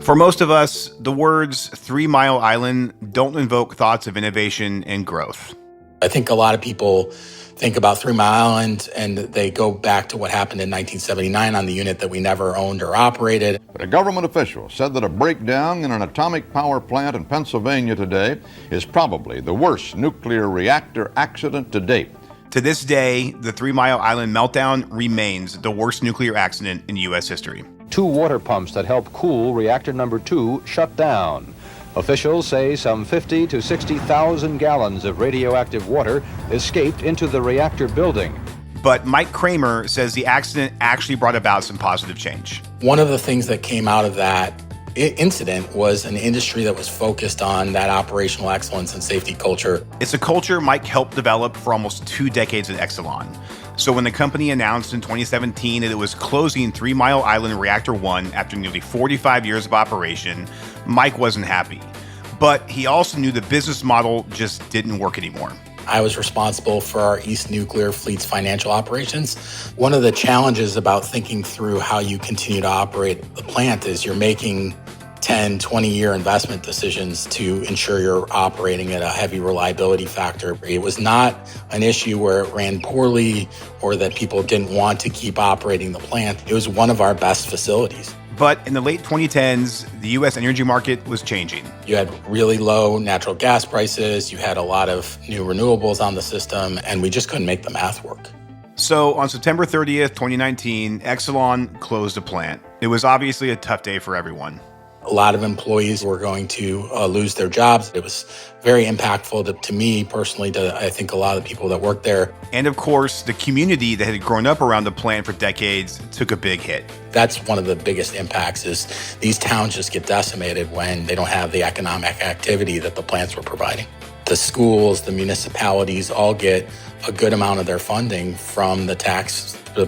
For most of us, the words 3 Mile Island don't invoke thoughts of innovation and growth. I think a lot of people think about 3 Mile Island and they go back to what happened in 1979 on the unit that we never owned or operated. But a government official said that a breakdown in an atomic power plant in Pennsylvania today is probably the worst nuclear reactor accident to date. To this day, the 3 Mile Island meltdown remains the worst nuclear accident in U.S. history. 2 water pumps that help cool reactor number 2 shut down. Officials say some 50 to 60,000 gallons of radioactive water escaped into the reactor building. But Mike Kramer says the accident actually brought about some positive change. One of the things that came out of that incident was an industry that was focused on that operational excellence and safety culture. It's a culture Mike helped develop for almost 2 decades at Exelon. So when the company announced in 2017 that it was closing 3 Mile Island Reactor 1 after nearly 45 years of operation, Mike wasn't happy. But he also knew the business model just didn't work anymore. I was responsible for our East Nuclear Fleet's financial operations. One of the challenges about thinking through how you continue to operate the plant is you're making 10, 20-year investment decisions to ensure you're operating at a heavy reliability factor. It was not an issue where it ran poorly or that people didn't want to keep operating the plant. It was one of our best facilities. But in the late 2010s, the U.S. energy market was changing. You had really low natural gas prices, you had a lot of new renewables on the system, and we just couldn't make the math work. So on September 30th, 2019, Exelon closed the plant. It was obviously a tough day for everyone. A lot of employees were going to lose their jobs. It was very impactful to me personally, to I think a lot of the people that worked there. And of course, the community that had grown up around the plant for decades took a big hit. That's one of the biggest impacts is these towns just get decimated when they don't have the economic activity that the plants were providing. The schools, the municipalities all get a good amount of their funding from the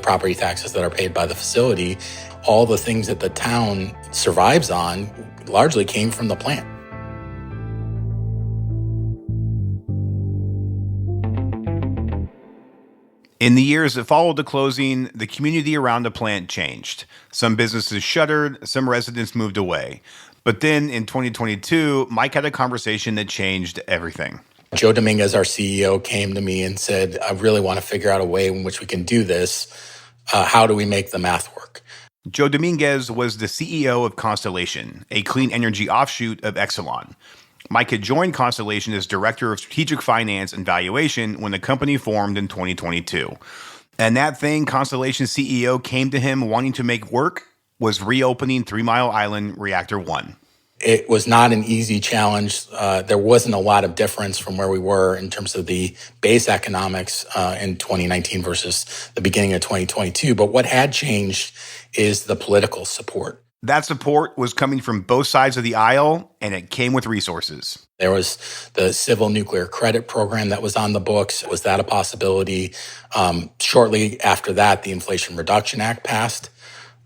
property taxes that are paid by the facility. All the things that the town survives on largely came from the plant. In the years that followed the closing, the community around the plant changed. Some businesses shuttered, some residents moved away. But then in 2022, Mike had a conversation that changed everything. Joe Dominguez, our CEO, came to me and said, I really want to figure out a way in which we can do this. How do we make the math work? Joe Dominguez was the CEO of Constellation, a clean energy offshoot of Exelon. Mike had joined Constellation as Director of Strategic Finance and Valuation when the company formed in 2022. And that thing Constellation CEO came to him wanting to make work was reopening 3 Mile Island Reactor 1. It was not an easy challenge. There wasn't a lot of difference from where we were in terms of the base economics in 2019 versus the beginning of 2022. But what had changed is the political support. That support was coming from both sides of the aisle, and it came with resources. There was the Civil Nuclear Credit Program that was on the books. Was that a possibility? Shortly after that, the Inflation Reduction Act passed.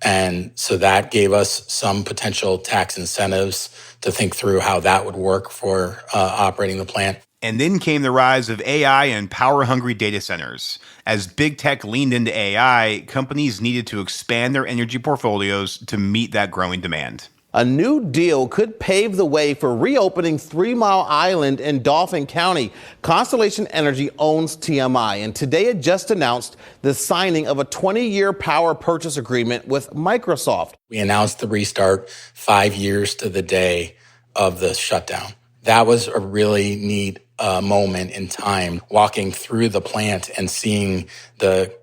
And so that gave us some potential tax incentives to think through how that would work for operating the plant. And then came the rise of AI and power-hungry data centers. As big tech leaned into AI, companies needed to expand their energy portfolios to meet that growing demand. A new deal could pave the way for reopening 3 Mile Island in Dauphin County. Constellation Energy owns TMI, and today it just announced the signing of a 20-year power purchase agreement with Microsoft. We announced the restart 5 years to the day of the shutdown. That was a really neat moment in time, walking through the plant and seeing the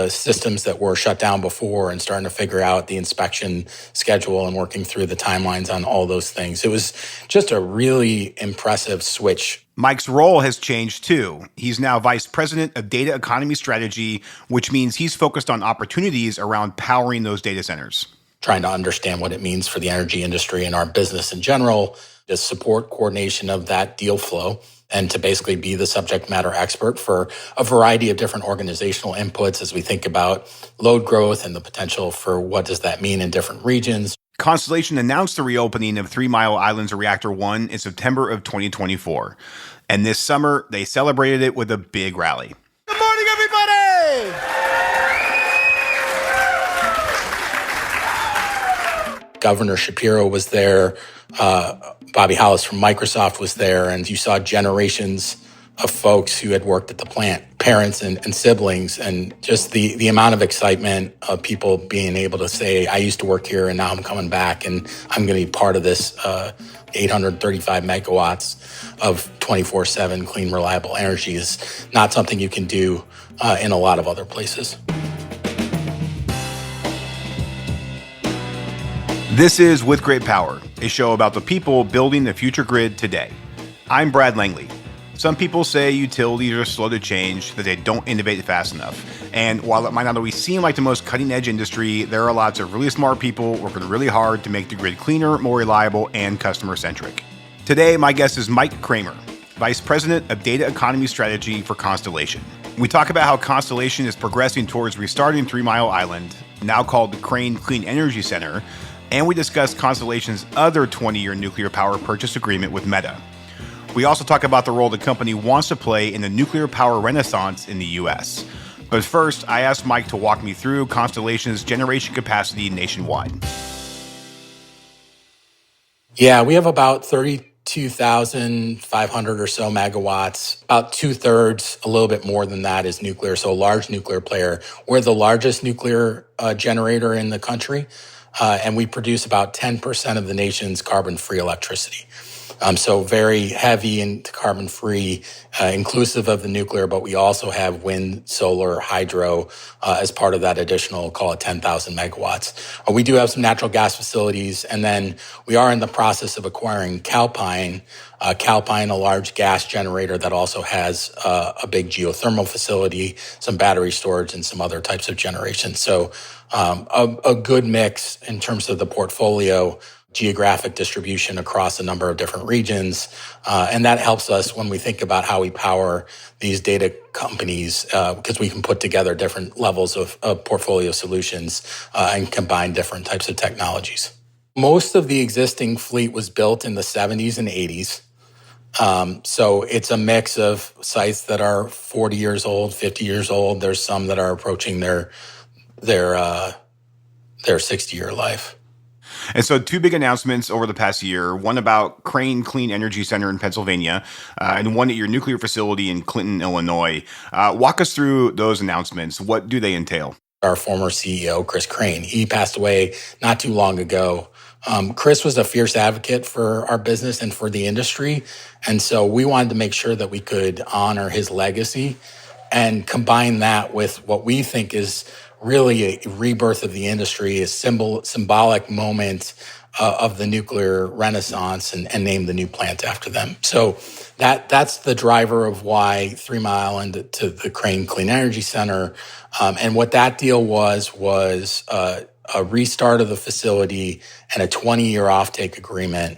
systems that were shut down before and starting to figure out the inspection schedule and working through the timelines on all those things. It was just a really impressive switch. Mike's role has changed too. He's now Vice President of Data Economy Strategy, which means he's focused on opportunities around powering those data centers. Trying to understand what it means for the energy industry and our business in general, to support coordination of that deal flow, and to basically be the subject matter expert for a variety of different organizational inputs as we think about load growth and the potential for what does that mean in different regions. Constellation announced the reopening of 3 Mile Island's Reactor 1 in September of 2024. And this summer, they celebrated it with a big rally. Good morning, everybody! Governor Shapiro was there. Bobby Hollis from Microsoft was there. And you saw generations of folks who had worked at the plant, parents and siblings, and just the amount of excitement of people being able to say, I used to work here and now I'm coming back and I'm going to be part of this 835 megawatts of 24/7 clean, reliable energy is not something you can do in a lot of other places. This is With Great Power, a show about the people building the future grid today. I'm Brad Langley. Some people say utilities are slow to change, that they don't innovate fast enough. And while it might not always seem like the most cutting-edge industry, there are lots of really smart people working really hard to make the grid cleaner, more reliable, and customer-centric. Today, my guest is Mike Kramer, Vice President of Data Economy Strategy for Constellation. We talk about how Constellation is progressing towards restarting 3 Mile Island, now called the Crane Clean Energy Center, and we discuss Constellation's other 20-year nuclear power purchase agreement with Meta. We also talk about the role the company wants to play in the nuclear power renaissance in the U.S. But first, I asked Mike to walk me through Constellation's generation capacity nationwide. Yeah, we have about 32,500 or so megawatts. About 2/3, a little bit more than that, is nuclear, so a large nuclear player. We're the largest nuclear generator in the country, and we produce about 10% of the nation's carbon-free electricity. So very heavy and carbon-free, inclusive of the nuclear, but we also have wind, solar, hydro as part of that additional, call it 10,000 megawatts. We do have some natural gas facilities, and then we are in the process of acquiring Calpine, a large gas generator that also has a big geothermal facility, some battery storage, and some other types of generation. So a good mix in terms of the portfolio, geographic distribution across a number of different regions. And that helps us when we think about how we power these data companies, because we can put together different levels of portfolio solutions and combine different types of technologies. Most of the existing fleet was built in the 70s and 80s. So it's a mix of sites that are 40 years old, 50 years old. There's some that are approaching their 60-year life. And so 2 big announcements over the past year, one about Crane Clean Energy Center in Pennsylvania, and one at your nuclear facility in Clinton, Illinois. Walk us through those announcements. What do they entail? Our former CEO, Chris Crane, he passed away not too long ago. Chris was a fierce advocate for our business and for the industry. And so we wanted to make sure that we could honor his legacy and combine that with what we think is really a rebirth of the industry, a symbolic moment of the nuclear renaissance, and name the new plant after them. So that's the driver of why 3 Mile Island to the Crane Clean Energy Center. And what that deal was a restart of the facility and a 20-year offtake agreement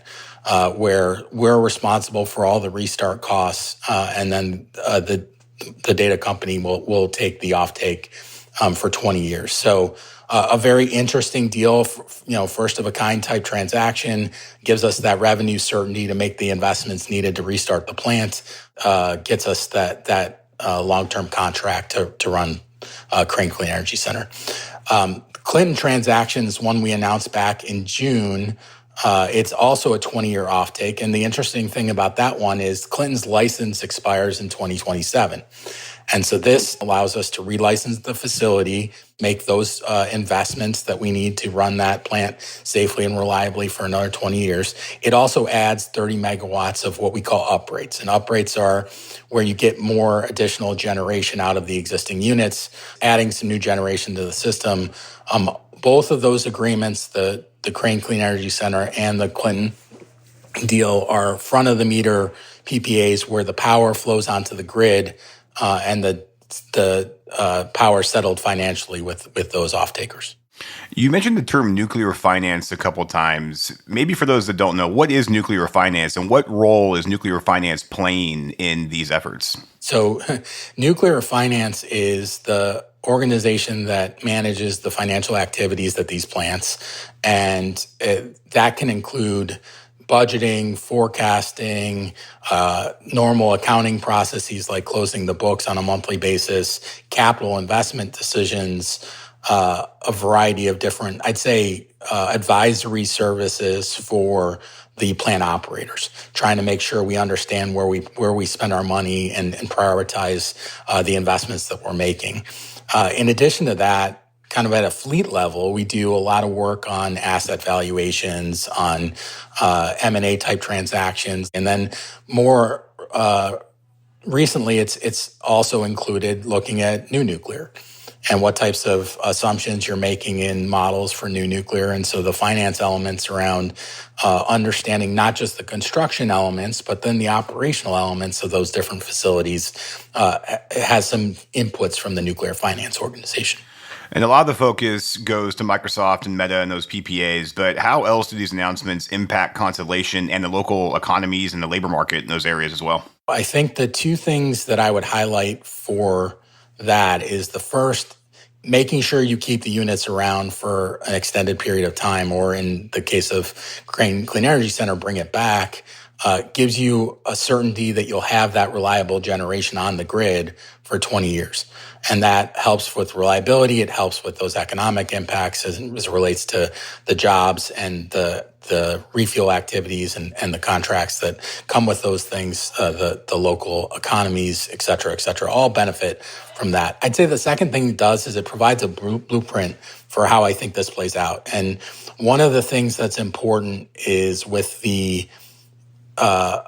where we're responsible for all the restart costs, and then the data company will take the offtake for 20 years. So a very interesting deal, first of a kind type transaction, gives us that revenue certainty to make the investments needed to restart the plant, gets us that long-term contract to run Crane Clean Energy Center. Clinton transaction is one we announced back in June. It's also a 20-year offtake. And the interesting thing about that one is Clinton's license expires in 2027. And so this allows us to relicense the facility, make those investments that we need to run that plant safely and reliably for another 20 years. It also adds 30 megawatts of what we call uprates. And uprates are where you get more additional generation out of the existing units, adding some new generation to the system. Both of those agreements, the Crane Clean Energy Center and the Clinton deal, are front-of-the-meter PPAs where the power flows onto the grid, and the power settled financially with those off-takers. You mentioned the term nuclear finance a couple of times. Maybe for those that don't know, what is nuclear finance and what role is nuclear finance playing in these efforts? So nuclear finance is the organization that manages the financial activities at these plants, and that can include budgeting, forecasting, normal accounting processes like closing the books on a monthly basis, capital investment decisions, a variety of different, I'd say, advisory services for the plant operators, trying to make sure we understand where we spend our money and prioritize the investments that we're making. In addition to that, kind of at a fleet level, we do a lot of work on asset valuations, on M&A type transactions, and then more recently, it's also included looking at new nuclear and what types of assumptions you're making in models for new nuclear. And so the finance elements around understanding not just the construction elements, but then the operational elements of those different facilities has some inputs from the nuclear finance organization. And a lot of the focus goes to Microsoft and Meta and those PPAs, but how else do these announcements impact Constellation and the local economies and the labor market in those areas as well? I think the two things that I would highlight for that is the first, making sure you keep the units around for an extended period of time, or in the case of Clean Energy Center, bring it back, gives you a certainty that you'll have that reliable generation on the grid for 20 years. And that helps with reliability. It helps with those economic impacts as it relates to the jobs and the refuel activities and the contracts that come with those things, the local economies, et cetera, all benefit from that. I'd say the second thing it does is it provides a blueprint for how I think this plays out. And one of the things that's important is with the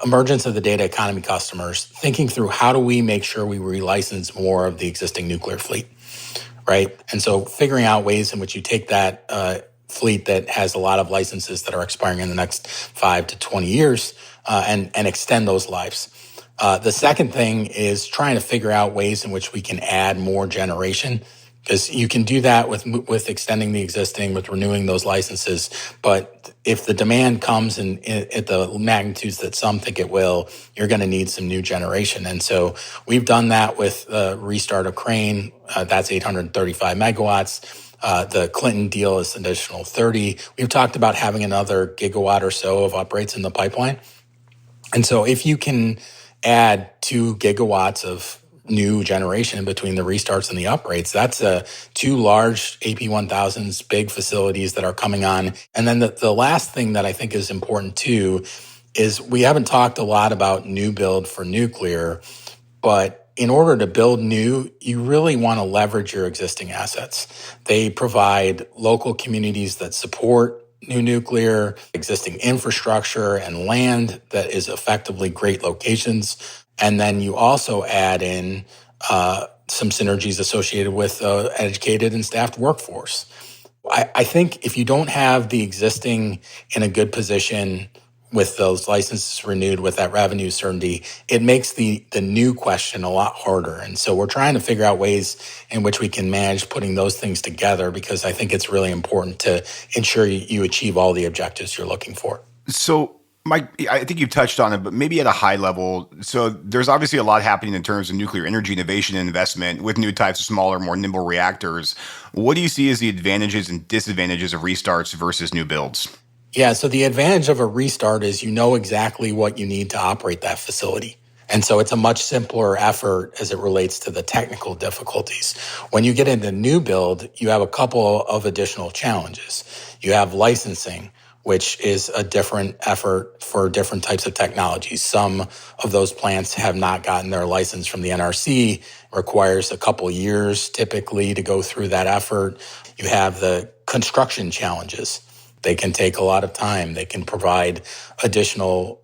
emergence of the data economy customers, thinking through how do we make sure we relicense more of the existing nuclear fleet, right? And so figuring out ways in which you take that fleet that has a lot of licenses that are expiring in the next 5 to 20 years and extend those lives. The second thing is trying to figure out ways in which we can add more generation, because you can do that with extending the existing, with renewing those licenses. But if the demand comes in at the magnitudes that some think it will, you're going to need some new generation. And so we've done that with the restart of Crane. That's 835 megawatts. The Clinton deal is an additional 30. We've talked about having another gigawatt or so of uprates in the pipeline. And so if you can add 2 gigawatts of new generation in between the restarts and the uprates, that's 2 large AP1000s, big facilities that are coming on. And then the last thing that I think is important too is we haven't talked a lot about new build for nuclear, but in order to build new, you really want to leverage your existing assets. They provide local communities that support new nuclear, existing infrastructure and land that is effectively great locations. And then you also add in some synergies associated with educated and staffed workforce. I think if you don't have the existing in a good position with those licenses renewed, with that revenue certainty, it makes the new question a lot harder. And so we're trying to figure out ways in which we can manage putting those things together, because I think it's really important to ensure you achieve all the objectives you're looking for. So, Mike, I think you've touched on it, but maybe at a high level. So there's obviously a lot happening in terms of nuclear energy innovation and investment with new types of smaller, more nimble reactors. What do you see as the advantages and disadvantages of restarts versus new builds? Yeah, so the advantage of a restart is you know exactly what you need to operate that facility. And so it's a much simpler effort as it relates to the technical difficulties. When you get into new build, you have a couple of additional challenges. You have licensing, which is a different effort for different types of technologies. Some of those plants have not gotten their license from the NRC, requires a couple years typically to go through that effort. You have the construction challenges. They can take a lot of time. They can provide additional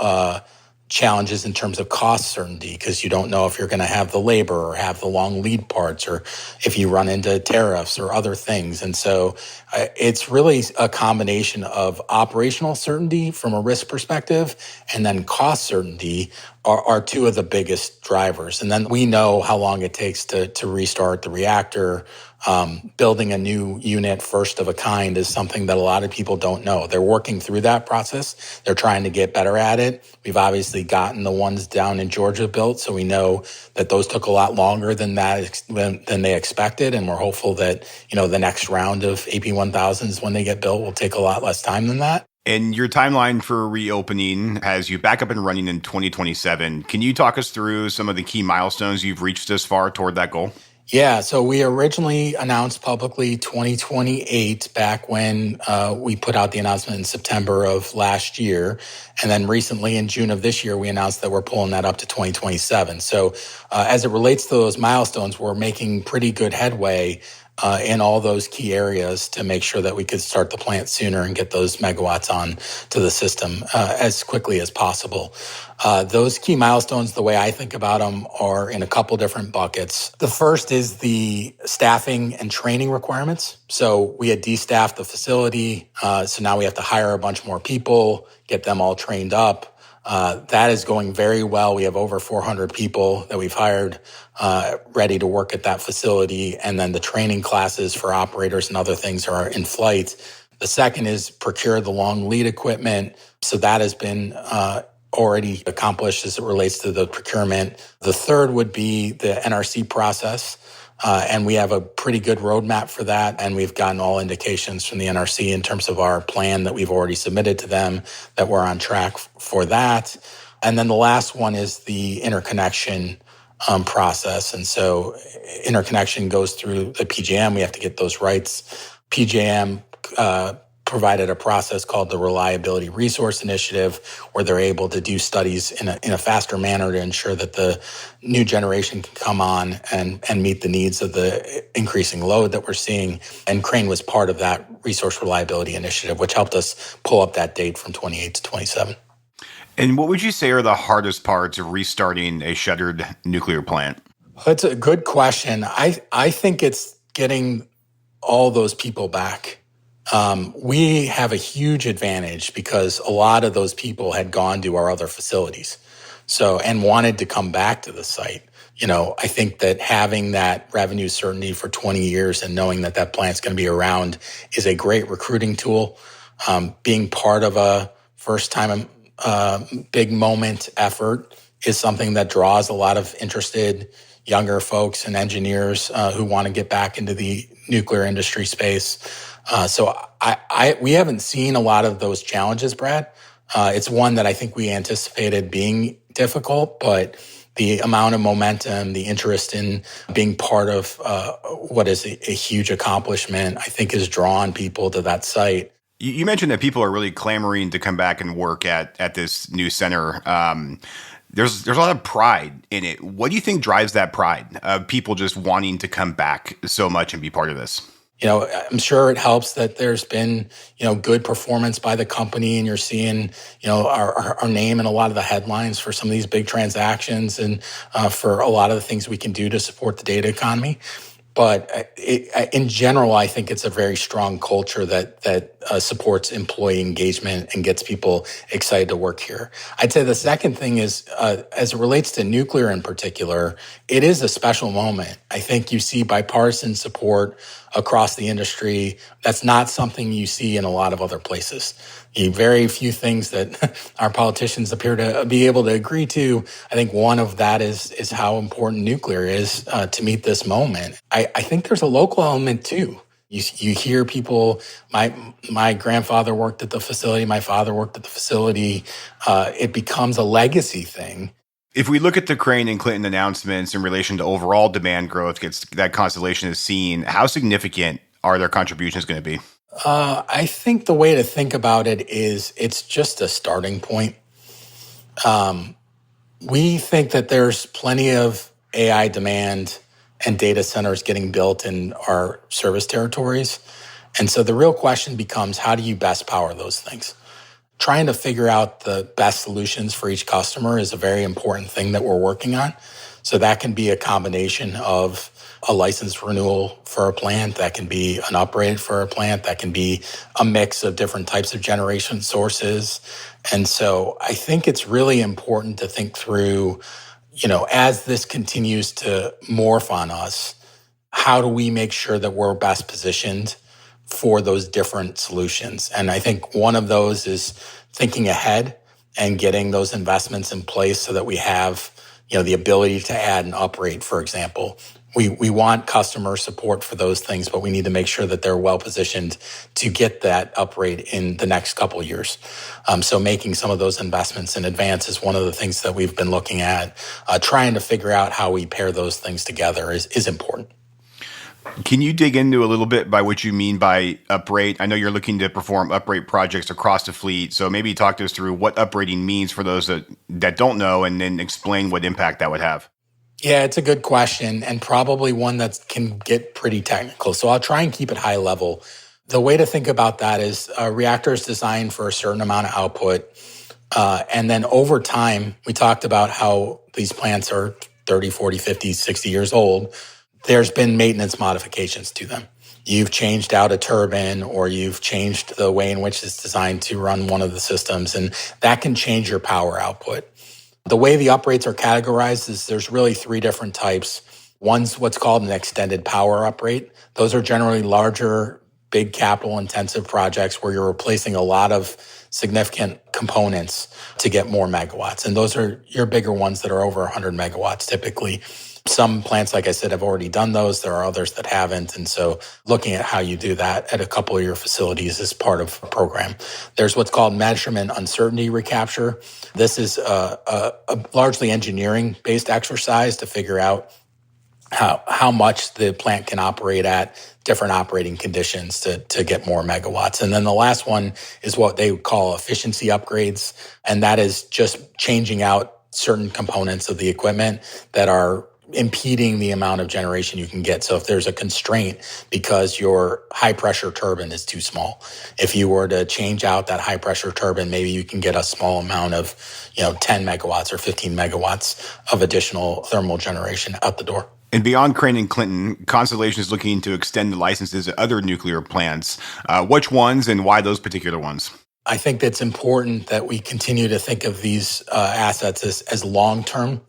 challenges in terms of cost certainty, because you don't know if you're going to have the labor or have the long lead parts, or if you run into tariffs or other things. And so it's really a combination of operational certainty from a risk perspective, and then cost certainty are two of the biggest drivers. And then we know how long it takes to restart the reactor. Building a new unit first of a kind is something that a lot of people don't know. They're working through that process. They're trying to get better at it. We've obviously gotten the ones down in Georgia built, so we know that those took a lot longer than they expected, and we're hopeful that the next round of AP1000s, when they get built, will take a lot less time than that. And your timeline for reopening has you back up and running in 2027. Can you talk us through some of the key milestones you've reached this far toward that goal? Yeah, so we originally announced publicly 2028 back when we put out the announcement in September of last year. And then recently in June of this year, we announced that we're pulling that up to 2027. So as it relates to those milestones, we're making pretty good headway in all those key areas to make sure that we could start the plant sooner and get those megawatts on to the system as quickly as possible. Those key milestones, the way I think about them, are in a couple different buckets. The first is the staffing and training requirements. So we had destaffed the facility, so now we have to hire a bunch more people, get them all trained up. That is going very well. We have over 400 people that we've hired ready to work at that facility. And then the training classes for operators and other things are in flight. The second is procure the long lead equipment. So that has been already accomplished as it relates to the procurement. The third would be the NRC process. And we have a pretty good roadmap for that. And we've gotten all indications from the NRC in terms of our plan that we've already submitted to them that we're on track for that. And then the last one is the interconnection process. And so interconnection goes through the PJM. We have to get those rights. PJM provided a process called the Reliability Resource Initiative, where they're able to do studies in a faster manner to ensure that the new generation can come on and meet the needs of the increasing load that we're seeing. And Crane was part of that Resource Reliability Initiative, which helped us pull up that date from 28 to 27. And what would you say are the hardest parts of restarting a shuttered nuclear plant? That's a good question. I think it's getting all those people back. We have a huge advantage because a lot of those people had gone to our other facilities, and wanted to come back to the site. I think that having that revenue certainty for 20 years and knowing that that plant's going to be around is a great recruiting tool. Being part of a first time big moment effort is something that draws a lot of interested younger folks and engineers who want to get back into the nuclear industry space. So we haven't seen a lot of those challenges, Brad. It's one that I think we anticipated being difficult, but the amount of momentum, the interest in being part of what is a huge accomplishment, I think has drawn people to that site. You mentioned that people are really clamoring to come back and work at this new center. There's a lot of pride in it. What do you think drives that pride of people just wanting to come back so much and be part of this? I'm sure it helps that there's been, good performance by the company, and you're seeing, our name in a lot of the headlines for some of these big transactions and for a lot of the things we can do to support the data economy. But in general, I think it's a very strong culture that supports employee engagement and gets people excited to work here. I'd say the second thing is, as it relates to nuclear in particular, it is a special moment. I think you see bipartisan support across the industry. That's not something you see in a lot of other places. Very few things that our politicians appear to be able to agree to. I think one of that is how important nuclear is to meet this moment. I think there's a local element too. You hear people, my grandfather worked at the facility, my father worked at the facility. It becomes a legacy thing. If we look at the Crane and Clinton announcements in relation to overall demand growth that Constellation is seeing, how significant are their contributions going to be? I think the way to think about it is it's just a starting point. We think that there's plenty of AI demand and data centers getting built in our service territories. And so the real question becomes, how do you best power those things? Trying to figure out the best solutions for each customer is a very important thing that we're working on. So that can be a combination of a license renewal for a plant, that can be an upgrade for a plant, that can be a mix of different types of generation sources. And so I think it's really important to think through, as this continues to morph on us, how do we make sure that we're best positioned for those different solutions? And I think one of those is thinking ahead and getting those investments in place so that we have, the ability to add and uprate, for example, We want customer support for those things, but we need to make sure that they're well positioned to get that upgrade in the next couple of years. So making some of those investments in advance is one of the things that we've been looking at. Trying to figure out how we pair those things together is important. Can you dig into a little bit by what you mean by uprate? I know you're looking to perform uprate projects across the fleet, so maybe talk to us through what uprating means for those that don't know, and then explain what impact that would have. Yeah, it's a good question, and probably one that can get pretty technical. So I'll try and keep it high level. The way to think about that is a reactor is designed for a certain amount of output. And then over time, we talked about how these plants are 30, 40, 50, 60 years old. There's been maintenance modifications to them. You've changed out a turbine, or you've changed the way in which it's designed to run one of the systems, and that can change your power output. The way the uprates are categorized is there's really three different types. One's what's called an extended power uprate. Those are generally larger, big capital intensive projects where you're replacing a lot of significant components to get more megawatts. And those are your bigger ones that are over 100 megawatts typically. Some plants, like I said, have already done those. There are others that haven't. And so looking at how you do that at a couple of your facilities is part of a program. There's what's called measurement uncertainty recapture. This is a largely engineering-based exercise to figure out how much the plant can operate at different operating conditions to get more megawatts. And then the last one is what they call efficiency upgrades. And that is just changing out certain components of the equipment that are impeding the amount of generation you can get. So if there's a constraint because your high pressure turbine is too small, if you were to change out that high pressure turbine, maybe you can get a small amount of, 10 megawatts or 15 megawatts of additional thermal generation out the door. And beyond Crane and Clinton, Constellation is looking to extend the licenses at other nuclear plants. Which ones and why those particular ones? I think that's important that we continue to think of these assets as long-term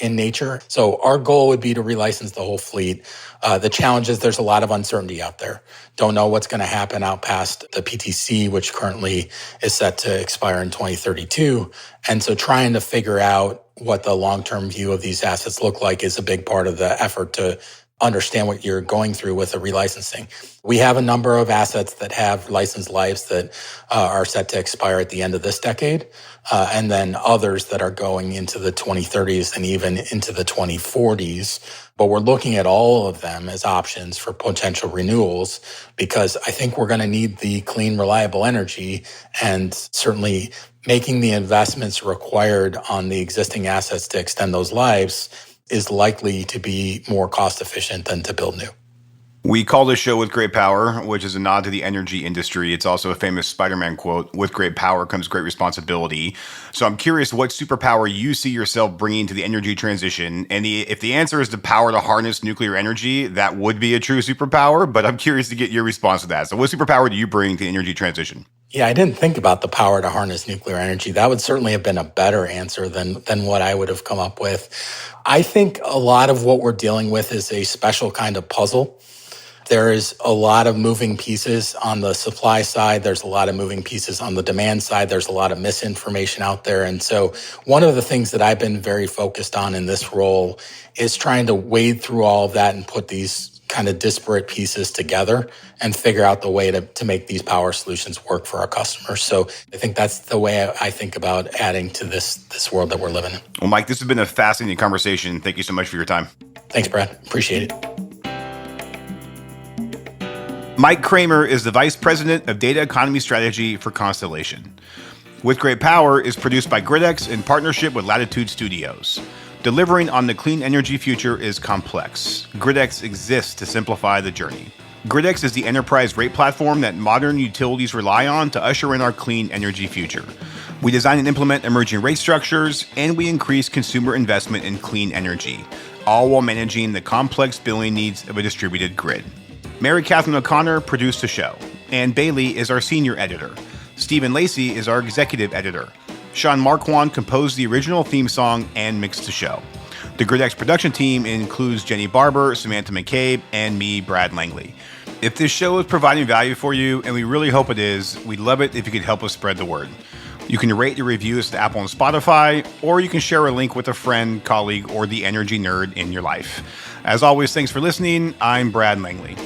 in nature. So our goal would be to relicense the whole fleet. The challenge is there's a lot of uncertainty out there. Don't know what's going to happen out past the PTC, which currently is set to expire in 2032. And so trying to figure out what the long-term view of these assets look like is a big part of the effort to understand what you're going through with the relicensing. We have a number of assets that have license lives that are set to expire at the end of this decade, and then others that are going into the 2030s and even into the 2040s. But we're looking at all of them as options for potential renewals because I think we're going to need the clean, reliable energy, and certainly making the investments required on the existing assets to extend those lives is likely to be more cost efficient than to build new. We call this show With Great Power, which is a nod to the energy industry. It's also a famous Spider-Man quote, with great power comes great responsibility. So I'm curious what superpower you see yourself bringing to the energy transition. And if the answer is the power to harness nuclear energy, that would be a true superpower, but I'm curious to get your response to that. So what superpower do you bring to the energy transition? Yeah, I didn't think about the power to harness nuclear energy. That would certainly have been a better answer than what I would have come up with. I think a lot of what we're dealing with is a special kind of puzzle. There is a lot of moving pieces on the supply side. There's a lot of moving pieces on the demand side. There's a lot of misinformation out there. And so one of the things that I've been very focused on in this role is trying to wade through all of that and put these kind of disparate pieces together and figure out the way to make these power solutions work for our customers. So I think that's the way I think about adding to this world that we're living in. Well, Mike, this has been a fascinating conversation. Thank you so much for your time. Thanks, Brad. Appreciate it. Mike Kramer is the Vice President of Data Economy Strategy for Constellation. With Great Power is produced by GridX in partnership with Latitude Studios. Delivering on the clean energy future is complex. GridX exists to simplify the journey. GridX is the enterprise rate platform that modern utilities rely on to usher in our clean energy future. We design and implement emerging rate structures, and we increase consumer investment in clean energy, all while managing the complex billing needs of a distributed grid. Mary Catherine O'Connor produced the show. Ann Bailey is our senior editor. Stephen Lacey is our executive editor. Sean Marquand composed the original theme song and mixed the show. The GridX production team includes Jenny Barber, Samantha McCabe, and me, Brad Langley. If this show is providing value for you, and we really hope it is, we'd love it if you could help us spread the word. You can rate your reviews to Apple and Spotify, or you can share a link with a friend, colleague, or the energy nerd in your life. As always, thanks for listening. I'm Brad Langley.